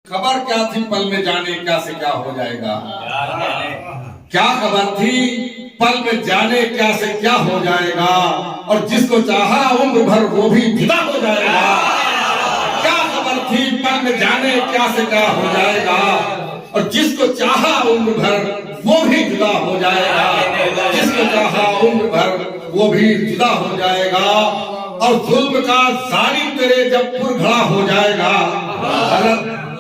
खबर क्या थी पल में जाने क्या से क्या हो जाएगा। क्या खबर थी पल में जाने क्या से क्या हो जाएगा। और जिसको चाहा उम्र भर वो भी जुदा हो जाएगा। क्या खबर थी पल में जाने क्या से क्या हो जाएगा। और जिसको चाहा उम्र भर वो भी जुदा हो जाएगा। जिसको चाहा उम्र भर वो भी जुदा हो जाएगा। और जुल्म का जालिम तेरे जब पुरखड़ा हो जाएगा।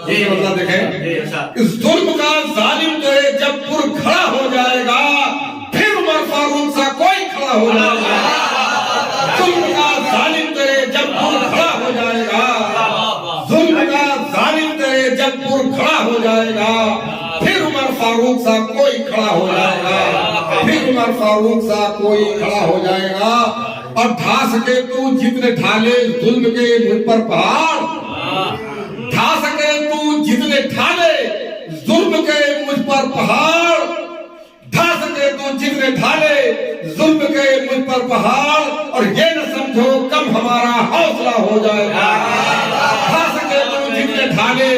ये मतलब देखें, इस जुल्म का जालिम तेरे जब पुर खड़ा हो जाएगा, फिर उमर फारूक सा कोई खड़ा हो जाएगा। जुल्म का जालिम तेरे जब पुर खड़ा हो जाएगा, जुल्म का जालिम तेरे जब पुर खड़ा हो जाएगा, फिर उमर फारूक सा कोई खड़ा हो जाएगा। फिर उमर फारूक सा कोई खड़ा हो जाएगा। और ढा सके तू जितने ढाले जुल्म के मुझ पर पहाड़, ढा सके तू जितने ढाले जुल्म के मुझ पर पहाड़, ढा सके तू जितने ढाले जुल्म के मुझ पर पहाड़। और ये न समझो कम हमारा हौसला हो जाएगा। ढा सके तू जितने ढाले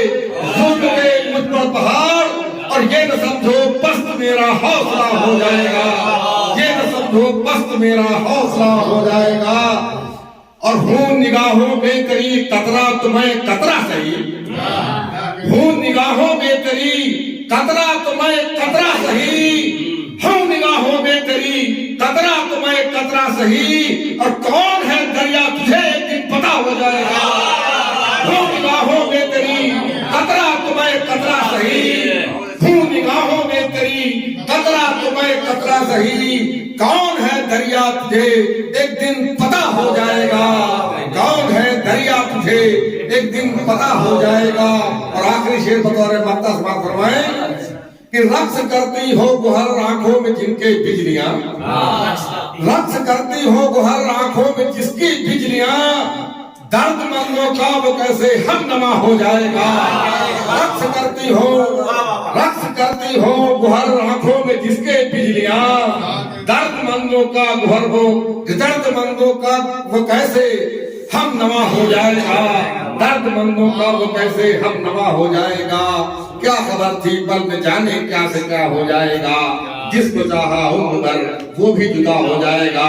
जुल्म के मुझ पर पहाड़, और ये न समझो पस्त मेरा हौसला हो जाएगा। ये न समझो पस्त मेरा हौसला हो जाएगा। और हूं निगाहों में तेरी कतरा तो मैं कतरा सही, हूं निगाहों में तेरी कतरा तो मैं कतरा सही, हूं निगाहों में तेरी कतरा तो मैं कतरा सही। और कौन है दरिया तुझे एक दिन पता हो जाएगा। हूं निगाहों में तेरी कतरा तो मैं कतरा सही, हूं निगाहों में तेरी कतरा तो मैं कतरा सही। कौन है दरिया तुझे एक दिन पता हो जाएगा। कौन है दरिया तुझे एक दिन पता हो जाएगा। और आखिरी शेर बतौर मक्ता समाप्त फरमाए कि रक्स करती हो गुहर आंखों में जिनके बिजलियां, रक्स करती हो गुहर आंखों में जिसकी बिजलियां, दर्द मंदों का वो कैसे हम नमा हो जाएगा। रक्स करती हो गुहर आंखों में जिसके बिजलियां, दर्द मंदों का गुहर हो, दर्द मंदों का वो कैसे हम नमा हो जाएगा। दर्द मंदों का वो कैसे हम नमा हो जाएगा। क्या खबर थी पल में जाने क्या से क्या हो जाएगा। जिसको चाहा उम्र भर वो भी जुदा हो जाएगा।